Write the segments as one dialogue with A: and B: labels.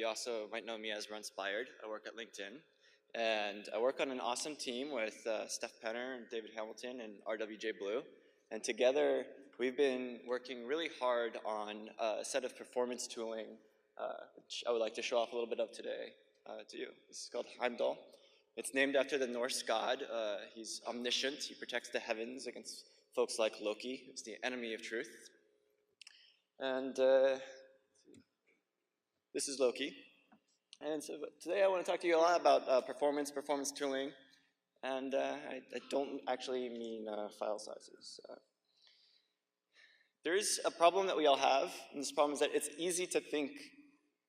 A: you also might know me as Runspired. I work at LinkedIn. And I work on an awesome team with Steph Penner and David Hamilton and RWJ Blue. And together, we've been working really hard on a set of performance tooling, which I would like to show off a little bit of today to you. This is called Heimdall. It's named after the Norse god. He's omniscient. He protects the heavens against folks like Loki, who's the enemy of truth. And this is Loki. And so today I want to talk to you a lot about performance tooling, and I don't actually mean file sizes. There is a problem that we all have, and this problem is that it's easy to think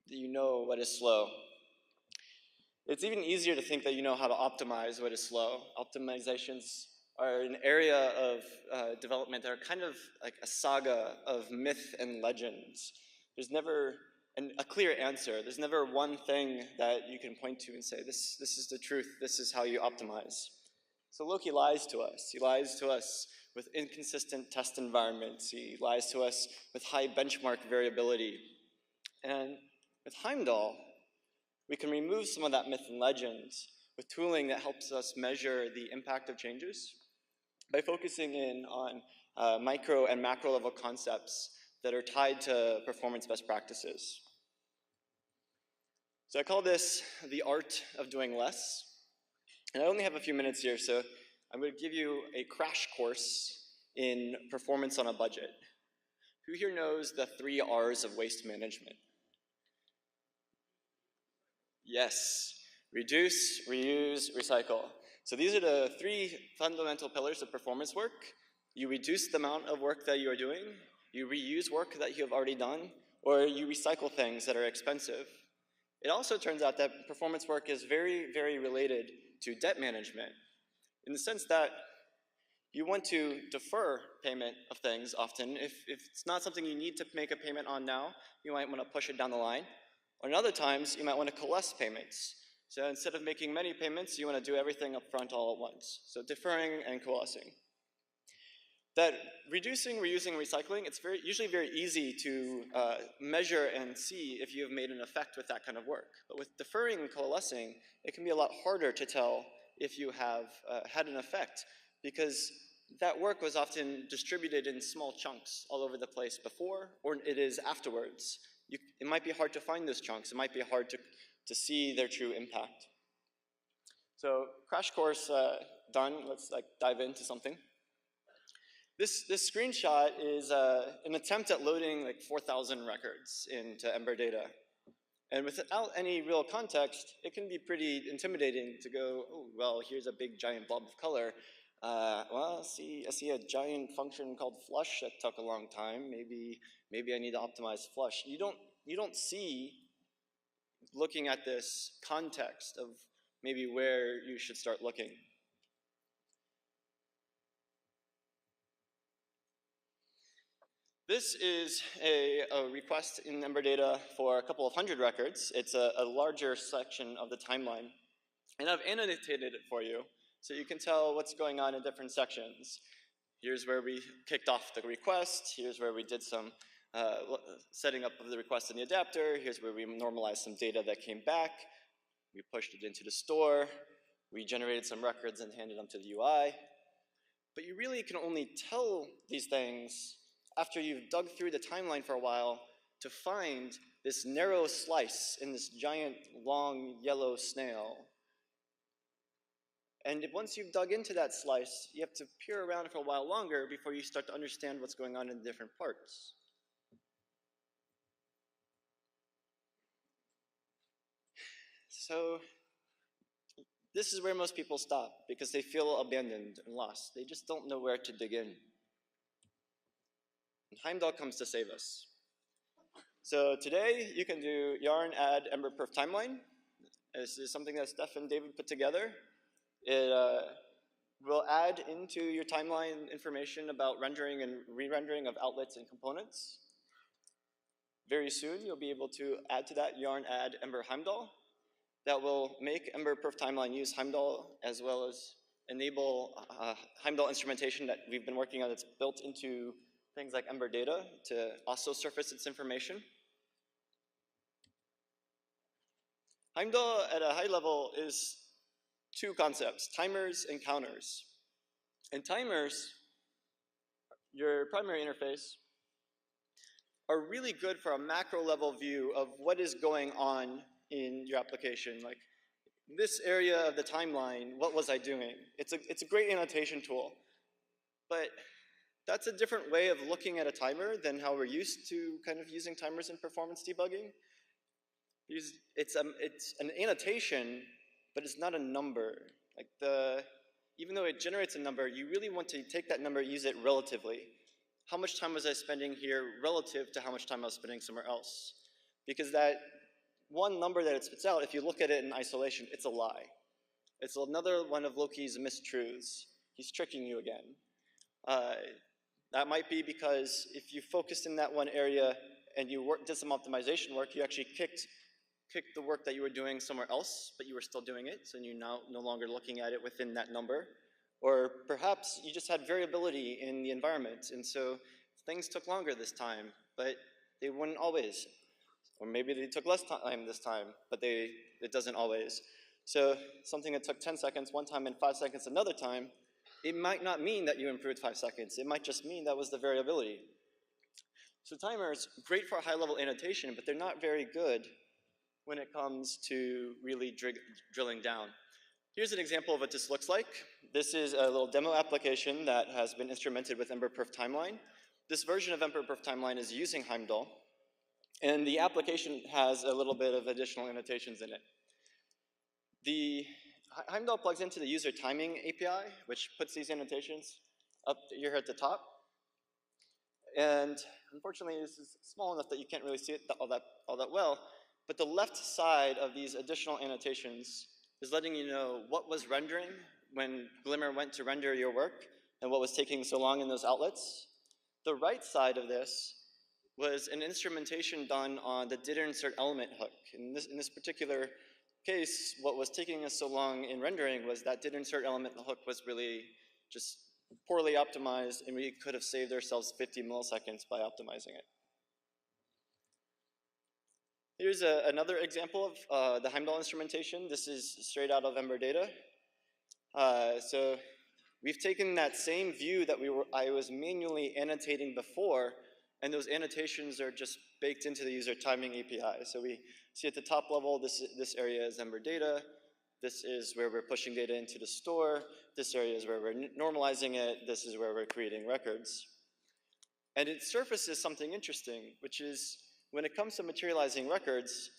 A: that you know what is slow. It's even easier to think that you know how to optimize what is slow. Optimizations are an area of development that are kind of like a saga of myth and legends. There's never a clear answer. There's never one thing that you can point to and say, this is the truth, this is how you optimize. So Loki lies to us. He lies to us with inconsistent test environments. He lies to us with high benchmark variability. And with Heimdall, we can remove some of that myth and legend with tooling that helps us measure the impact of changes by focusing in on micro and macro level concepts that are tied to performance best practices. So I call this the art of doing less. And I only have a few minutes here, so I'm going to give you a crash course in performance on a budget. Who here knows the 3 R's of waste management? Yes. Reduce, reuse, recycle. So these are the 3 fundamental pillars of performance work. You reduce the amount of work that you are doing, you reuse work that you have already done, or you recycle things that are expensive. It also turns out that performance work is very, very related to debt management, in the sense that you want to defer payment of things often. If it's not something you need to make a payment on now, you might want to push it down the line. Or in other times, you might want to coalesce payments. So instead of making many payments, you want to do everything up front all at once. So deferring and coalescing. That reducing, reusing, recycling, it's usually very easy to measure and see if you have made an effect with that kind of work. But with deferring and coalescing, it can be a lot harder to tell if you have had an effect, because that work was often distributed in small chunks all over the place before, or it is afterwards. It might be hard to find those chunks. It might be hard to see their true impact. So crash course done. Let's dive into something. This screenshot is an attempt at loading 4,000 records into Ember data. And without any real context, it can be pretty intimidating to go, oh, well, here's a big giant blob of color. Well, I see a giant function called flush that took a long time. Maybe I need to optimize flush. You don't see, looking at this context of maybe where you should start looking. This is a request in Ember data for a couple of hundred records. It's a larger section of the timeline. And I've annotated it for you, so you can tell what's going on in different sections. Here's where we kicked off the request. Here's where we did some setting up of the request in the adapter. Here's where we normalized some data that came back. We pushed it into the store. We generated some records and handed them to the UI. But you really can only tell these things after you've dug through the timeline for a while to find this narrow slice in this giant, long, yellow snail. And once you've dug into that slice, you have to peer around for a while longer before you start to understand what's going on in different parts. So this is where most people stop, because they feel abandoned and lost. They just don't know where to dig in. And Heimdall comes to save us. So today, you can do yarn add ember.perf timeline. This is something that Steph and David put together. It will add into your timeline information about rendering and re-rendering of outlets and components. Very soon, you'll be able to add to that yarn add ember Heimdall. That will make ember.perf timeline use Heimdall, as well as enable Heimdall instrumentation that we've been working on that's built into things like Ember data to also surface its information. Heimdall at a high level is two concepts, timers and counters. And timers, your primary interface, are really good for a macro level view of what is going on in your application. Like this area of the timeline, what was I doing? It's a great annotation tool, but that's a different way of looking at a timer than how we're used to kind of using timers in performance debugging. It's an annotation, but it's not a number. Like even though it generates a number, you really want to take that number and use it relatively. How much time was I spending here relative to how much time I was spending somewhere else? Because that one number that it spits out, if you look at it in isolation, it's a lie. It's another one of Loki's mistruths. He's tricking you again. That might be because if you focused in that one area and you did some optimization work, you actually kicked the work that you were doing somewhere else, but you were still doing it, so you're now no longer looking at it within that number. Or perhaps you just had variability in the environment, and so things took longer this time, but they wouldn't always. Or maybe they took less time this time, but it doesn't always. So something that took 10 seconds one time and 5 seconds another time, it might not mean that you improved 5 seconds. It might just mean that was the variability. So timers, great for high-level annotation, but they're not very good when it comes to really drilling down. Here's an example of what this looks like. This is a little demo application that has been instrumented with EmberConf timeline. This version of EmberConf timeline is using Heimdall, and the application has a little bit of additional annotations in it. The Heimdall plugs into the user timing API, which puts these annotations up here at the top. And unfortunately, this is small enough that you can't really see it all that well. But the left side of these additional annotations is letting you know what was rendering when Glimmer went to render your work and what was taking so long in those outlets. The right side of this was an instrumentation done on the didInsert_element hook. In this particular case, what was taking us so long in rendering was that didInsert_element hook was really just poorly optimized, and we could have saved ourselves 50 milliseconds by optimizing it. Here's another example of the Heimdall instrumentation. This is straight out of Ember data. So we've taken that same view that I was manually annotating before, and those annotations are just baked into the user timing API. So we see at the top level, this area is Ember data. This is where we're pushing data into the store. This area is where we're normalizing it. This is where we're creating records. And it surfaces something interesting, which is when it comes to materializing records,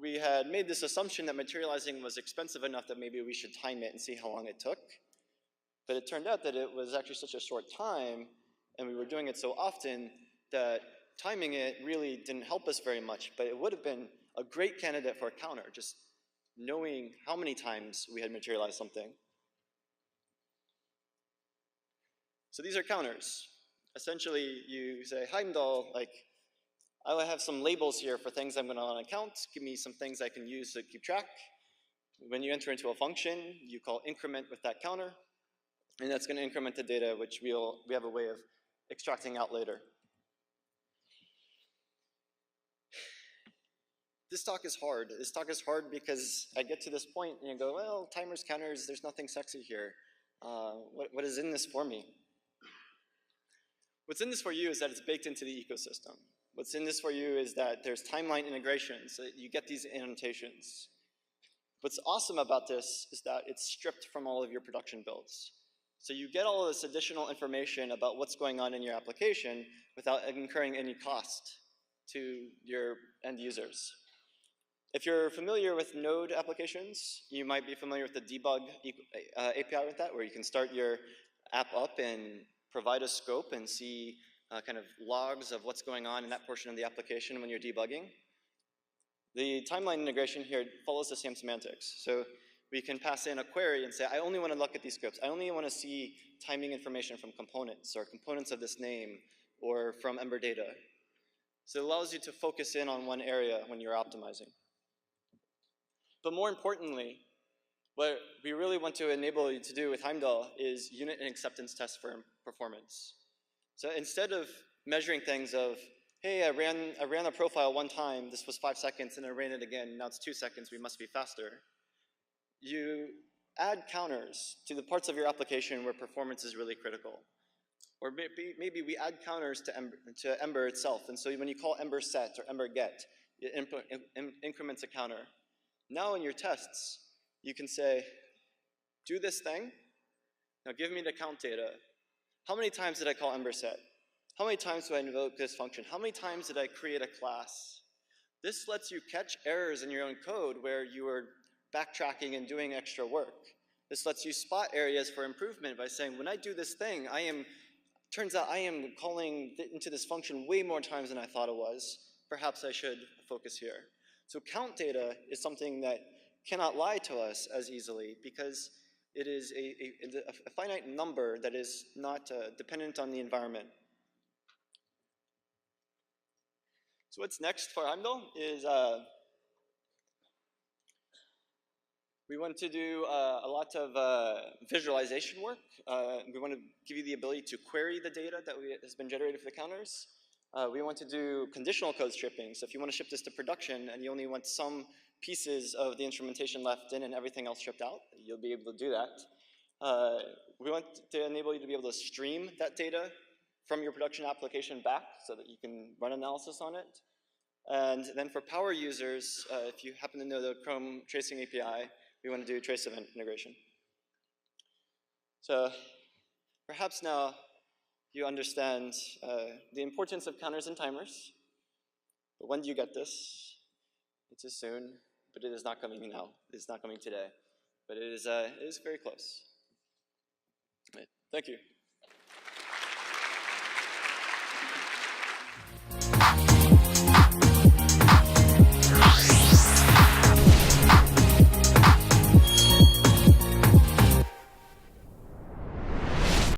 A: we had made this assumption that materializing was expensive enough that maybe we should time it and see how long it took. But it turned out that it was actually such a short time, and we were doing it so often that timing it really didn't help us very much, but it would have been a great candidate for a counter, just knowing how many times we had materialized something. So these are counters. Essentially, you say, Heimdall, like, I have some labels here for things I'm going to want to count. Give me some things I can use to keep track. When you enter into a function, you call increment with that counter, and that's going to increment the data, which we have a way of extracting out later. This talk is hard. This talk is hard because I get to this point and you go, well, timers, counters, there's nothing sexy here. What is in this for me? What's in this for you is that it's baked into the ecosystem. What's in this for you is that there's timeline integration, so that you get these annotations. What's awesome about this is that it's stripped from all of your production builds. So you get all of this additional information about what's going on in your application without incurring any cost to your end users. If you're familiar with Node applications, you might be familiar with the debug API with that, where you can start your app up and provide a scope and see kind of logs of what's going on in that portion of the application when you're debugging. The timeline integration here follows the same semantics. So we can pass in a query and say, I only want to look at these scripts. I only want to see timing information from components or components of this name or from Ember data. So it allows you to focus in on one area when you're optimizing. But more importantly, what we really want to enable you to do with Heimdall is unit and acceptance tests for performance. So instead of measuring things of hey, I ran a profile one time, this was 5 seconds, and I ran it again, now it's 2 seconds, we must be faster. You add counters to the parts of your application where performance is really critical. Or maybe we add counters to Ember itself, and so when you call Ember set or Ember get, it increments a counter. Now in your tests, you can say, do this thing, now give me the count data. How many times did I call Ember set? How many times do I invoke this function? How many times did I create a class? This lets you catch errors in your own code where you are backtracking and doing extra work. This lets you spot areas for improvement by saying, when I do this thing, turns out I am calling into this function way more times than I thought it was. Perhaps I should focus here. So count data is something that cannot lie to us as easily because it is a finite number that is not dependent on the environment. So what's next for Heimdall is we want to do a lot of visualization work. We want to give you the ability to query the data that has been generated for the counters. We want to do conditional code stripping. So if you want to ship this to production and you only want some pieces of the instrumentation left in and everything else stripped out, you'll be able to do that. We want to enable you to be able to stream that data from your production application back so that you can run analysis on it. And then for power users, if you happen to know the Chrome tracing API, we want to do trace event integration. So perhaps now you understand the importance of counters and timers. But when do you get this? It's too soon, but it is not coming now. It's not coming today. But it is very close. Right. Thank you.